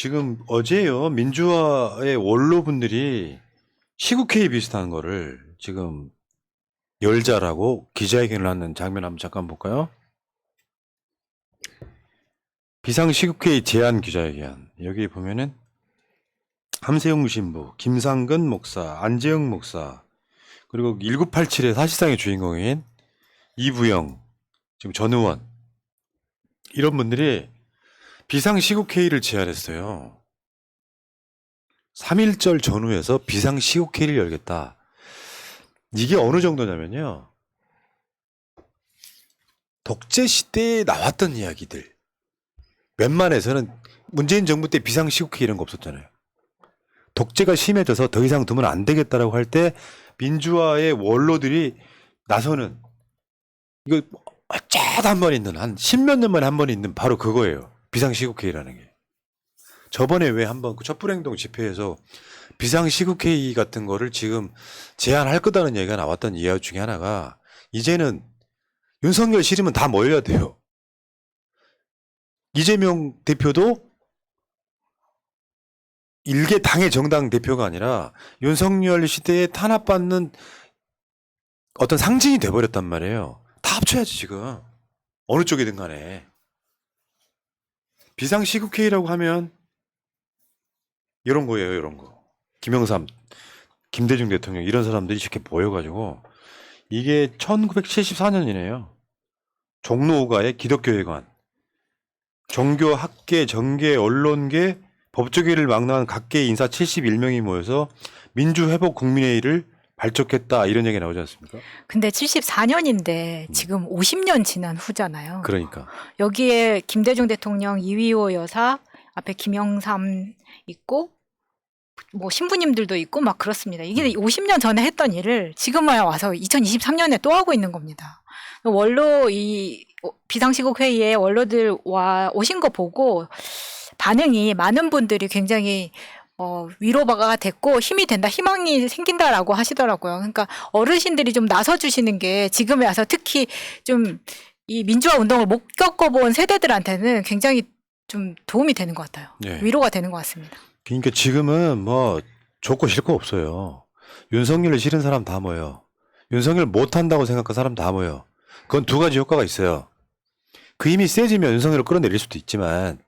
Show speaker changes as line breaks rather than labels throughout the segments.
지금 어제요, 민주화의 원로분들이 시국회의 비슷한 거를 지금 열자라고 기자회견을 하는 장면 한번 잠깐 볼까요? 비상시국회의 제안 기자회견. 여기 보면은 함세웅 신부, 김상근 목사, 안재영 목사, 그리고 1987의 사실상의 주인공인 이부영, 지금 전 의원, 이런 분들이 비상시국회의를 제안했어요. 3.1절 전후에서 비상시국회의를 열겠다. 이게 어느 정도냐면요, 독재 시대에 나왔던 이야기들. 웬만해서는 문재인 정부 때 비상시국회의 이런 거 없었잖아요. 독재가 심해져서 더 이상 두면 안 되겠다라고 할 때 민주화의 원로들이 나서는, 이거 어쩌다 한 번 있는, 한 10몇 년 만에 한 번 있는 바로 그거예요. 비상시국회의라는 게. 저번에 왜 한번 그 촛불행동 집회에서 비상시국회의 같은 거를 지금 제안할 거다는 얘기가 나왔던 이유 중에 하나가, 이제는 윤석열 싫으면 다 모여야 돼요. 이재명 대표도 일개 당의 정당 대표가 아니라 윤석열 시대에 탄압받는 어떤 상징이 돼버렸단 말이에요. 다 합쳐야지 지금. 어느 쪽이든 간에. 비상시국회의라고 하면 이런 거예요, 이런 거. 김영삼, 김대중 대통령 이런 사람들이 이렇게 모여가지고, 이게 1974년이네요. 종로우가의 기독교회관, 종교, 학계, 정계, 언론계, 법조계를 망라한 각계 인사 71명이 모여서 민주회복 국민회의를 발족했다, 이런 얘기가 나오지 않습니까?
근데 74년인데 지금 50년 지난 후잖아요.
그러니까.
여기에 김대중 대통령, 이휘호 여사, 앞에 김영삼 있고 뭐 신부님들도 있고 막 그렇습니다. 이게 50년 전에 했던 일을 지금야 와서 2023년에 또 하고 있는 겁니다. 원로 이 비상시국 회의에 원로들 와 오신 거 보고 반응이 많은 분들이 굉장히 위로가 됐고 힘이 된다, 희망이 생긴다라고 하시더라고요. 그러니까 어르신들이 좀 나서주시는 게 지금에 와서 특히 좀 이 민주화 운동을 못 겪어본 세대들한테는 굉장히 좀 도움이 되는 것 같아요.
네.
위로가 되는 것 같습니다.
그러니까 지금은 뭐 좋고 싫고 없어요. 윤석열을 싫은 사람 다 모여. 윤석열 못한다고 생각한 사람 다 모여. 그건 두 가지 효과가 있어요. 그 힘이 세지면 윤석열을 끌어내릴 수도 있지만,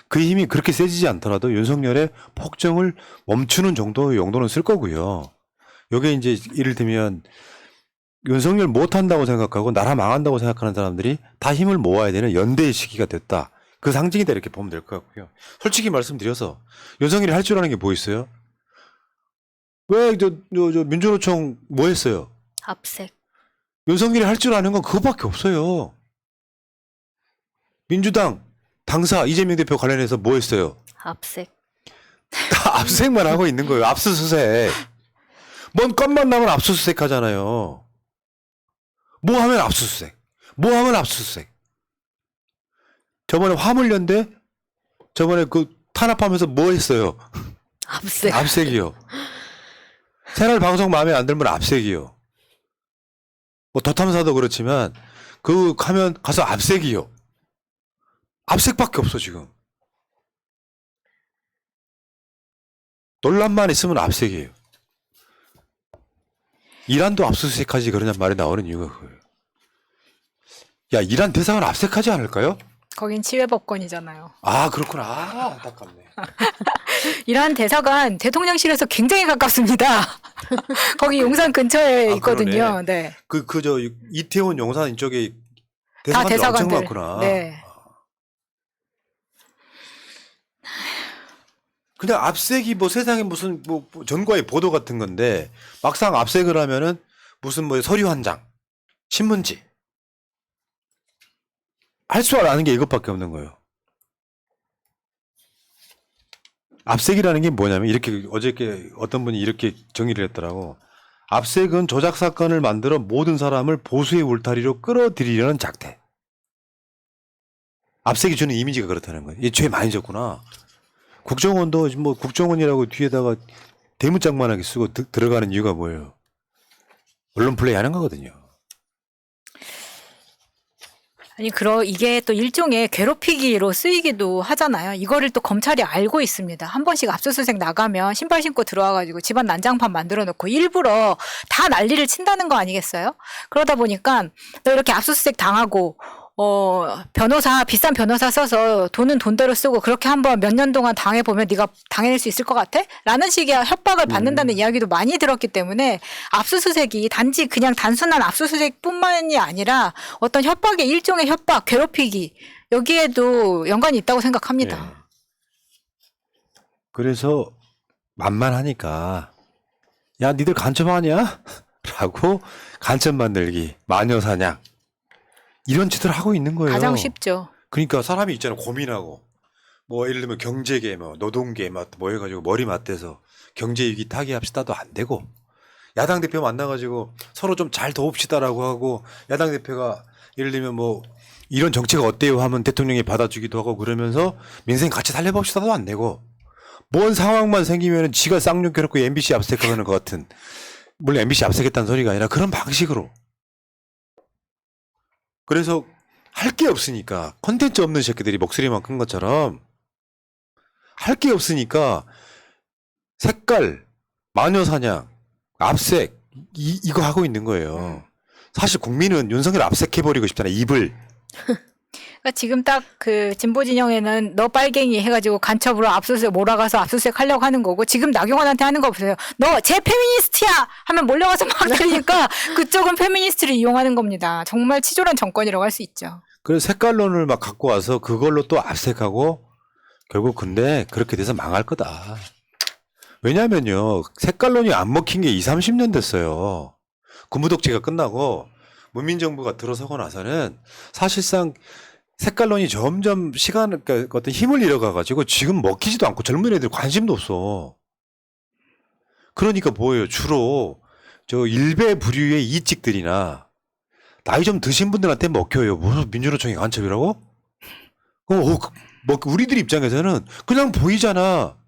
그 힘이 그렇게 세지지 않더라도 윤석열의 폭정을 멈추는 정도의 용도는 쓸 거고요. 요게 이제 이를테면 윤석열 못한다고 생각하고 나라 망한다고 생각하는 사람들이 다 힘을 모아야 되는 연대의 시기가 됐다. 그 상징이다, 이렇게 보면 될 것 같고요. 솔직히 말씀드려서 윤석열이 할 줄 아는 게 뭐 있어요? 왜 민주노총 뭐 했어요?
압색.
윤석열이 할 줄 아는 건 그거밖에 없어요. 민주당 당사 이재명 대표 관련해서 뭐 했어요?
압색.
다 압수색만 하고 있는 거예요. 압수수색. 뭔 건만 나면 압수수색 하잖아요. 뭐 하면 압수수색. 뭐 하면 압수수색. 저번에 화물연대 저번에 그 탄압하면서 뭐 했어요?
압색.
압색이요. 새날 방송 마음에 안 들면 압색이요. 뭐 덧탐사도 그렇지만 그 하면 가서 압색이요. 압색밖에 없어 지금. 논란만 있으면 압색이에요. 이란도 압수수색하지 그러냐 말이 나오는 이유가 그거예요. 야, 이란 대사관 압색하지 않을까요?
거긴 치외법권이잖아요.
아, 그렇구나. 아, 안타깝네.
이란 대사관 대통령실에서 굉장히 가깝습니다. 거기 용산 근처에
아,
있거든요.
그러네.
네.
이태원 용산 이쪽에
다
대사관들 엄청
대사관들.
많구나.
네.
그냥 압색이 뭐 세상에 무슨 뭐 전과의 보도 같은 건데, 막상 압색을 하면은 무슨 뭐 서류 한 장, 신문지. 할 줄 아는 게 이것밖에 없는 거예요. 압색이라는 게 뭐냐면, 이렇게 어저께 어떤 분이 이렇게 정의를 했더라고. 압색은 조작 사건을 만들어 모든 사람을 보수의 울타리로 끌어들이려는 작태. 압색이 주는 이미지가 그렇다는 거예요. 이 죄 많이 졌구나. 국정원도 뭐 국정원이라고 뒤에다가 대문짝만하게 쓰고 들어가는 이유가 뭐예요? 언론 플레이 하는 거거든요.
아니, 이게 또 일종의 괴롭히기로 쓰이기도 하잖아요. 이거를 또 검찰이 알고 있습니다. 한 번씩 압수수색 나가면 신발 신고 들어와가지고 집안 난장판 만들어 놓고 일부러 다 난리를 친다는 거 아니겠어요? 그러다 보니까 너 이렇게 압수수색 당하고, 비싼 변호사 써서 돈은 돈대로 쓰고 그렇게 한번 몇 년 동안 당해보면 네가 당해낼 수 있을 것 같아? 라는 식의 협박을 받는다는 이야기도 많이 들었기 때문에 압수수색이 단지 그냥 단순한 압수수색뿐만이 아니라 어떤 협박의 일종의 협박, 괴롭히기 여기에도 연관이 있다고 생각합니다.
네. 그래서 만만하니까 야 니들 간첩 아니야? 라고 간첩 만들기, 마녀사냥 이런 짓을 하고 있는 거예요.
가장 쉽죠.
그러니까 사람이 있잖아요. 고민하고 뭐 예를 들면 경제계 뭐 노동계 뭐 해가지고 머리 맞대서 경제위기 타개합시다도 안 되고 야당 대표 만나가지고 서로 좀 잘 도웁시다라고 하고 야당 대표가 예를 들면 뭐 이런 정책 어때요 하면 대통령이 받아주기도 하고 그러면서 민생 같이 살려봅시다도 안 되고 뭔 상황만 생기면은 지가 쌍욕 괴롭고 MBC 압색하는 것 같은, 물론 MBC 압색했다는 소리가 아니라 그런 방식으로. 그래서 할 게 없으니까 콘텐츠 없는 새끼들이 목소리만 큰 것처럼 할 게 없으니까 색깔, 마녀사냥, 압색 이거 하고 있는 거예요. 사실 국민은 윤석열 압색해버리고 싶잖아요. 입을.
그러니까 지금 딱 그 진보 진영에는 너 빨갱이 해가지고 간첩으로 압수수색 몰아가서 압수수색 하려고 하는 거고, 지금 나경원한테 하는 거 보세요. 너 제 페미니스트야 하면 몰려가서 막 때리니까 그쪽은 페미니스트를 이용하는 겁니다. 정말 치졸한 정권이라고 할 수 있죠.
그래서 색깔론을 막 갖고 와서 그걸로 또 압색하고 결국 근데 그렇게 돼서 망할 거다. 왜냐면요. 색깔론이 안 먹힌 게 20, 30년 됐어요. 군부독재가 끝나고 문민정부가 들어서고 나서는 사실상 색깔론이 점점 그러니까 어떤 힘을 잃어가가지고 지금 먹히지도 않고 젊은 애들 관심도 없어. 그러니까 뭐예요? 주로 저 일배 부류의 이직들이나 나이 좀 드신 분들한테 먹혀요. 무슨 민주노총이 간첩이라고? 뭐 우리들 입장에서는 그냥 보이잖아.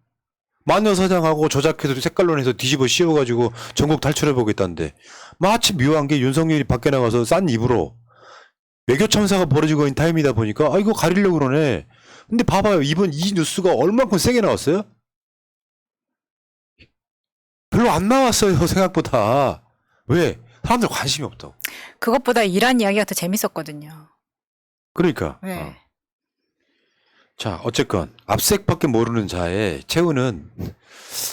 마녀사냥하고 조작해서 색깔론에서 뒤집어 씌워가지고 전국 탈출해보겠다는데 마치 묘한 게 윤석열이 밖에 나가서 싼 입으로 외교참사가 벌어지고 있는 타임이다 보니까 아 이거 가리려고 그러네. 근데 봐봐요. 이번 이 뉴스가 얼마큼 세게 나왔어요? 별로 안 나왔어요. 생각보다. 왜? 사람들 관심이 없다고.
그것보다 이란 이야기가 더 재밌었거든요.
그러니까.
네.
자, 어쨌건 압색밖에 모르는 자의 최후는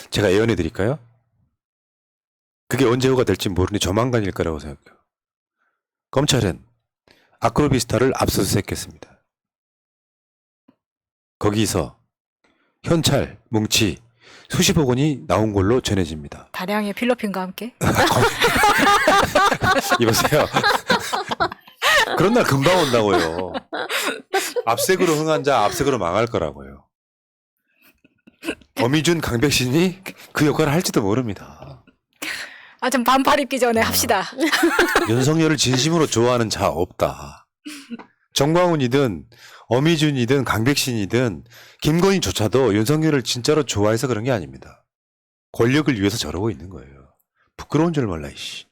제가 예언해 드릴까요? 그게 언제 후가 될지 모르니 조만간일 거라고 생각해요. 검찰은 아크로비스타를 압수수색했습니다. 거기서 현찰, 뭉치 수십억 원이 나온 걸로 전해집니다.
다량의 필로핀과 함께.
이보세요. 그런 날 금방 온다고요. 압색으로 흥한 자 압색으로 망할 거라고요. 어미준, 강백신이 그 역할을 할지도 모릅니다.
아, 좀 반팔 입기 전에 합시다.
윤석열을 진심으로 좋아하는 자 없다. 정광훈이든 어미준이든 강백신이든 김건희조차도 윤석열을 진짜로 좋아해서 그런 게 아닙니다. 권력을 위해서 저러고 있는 거예요. 부끄러운 줄 몰라 이씨.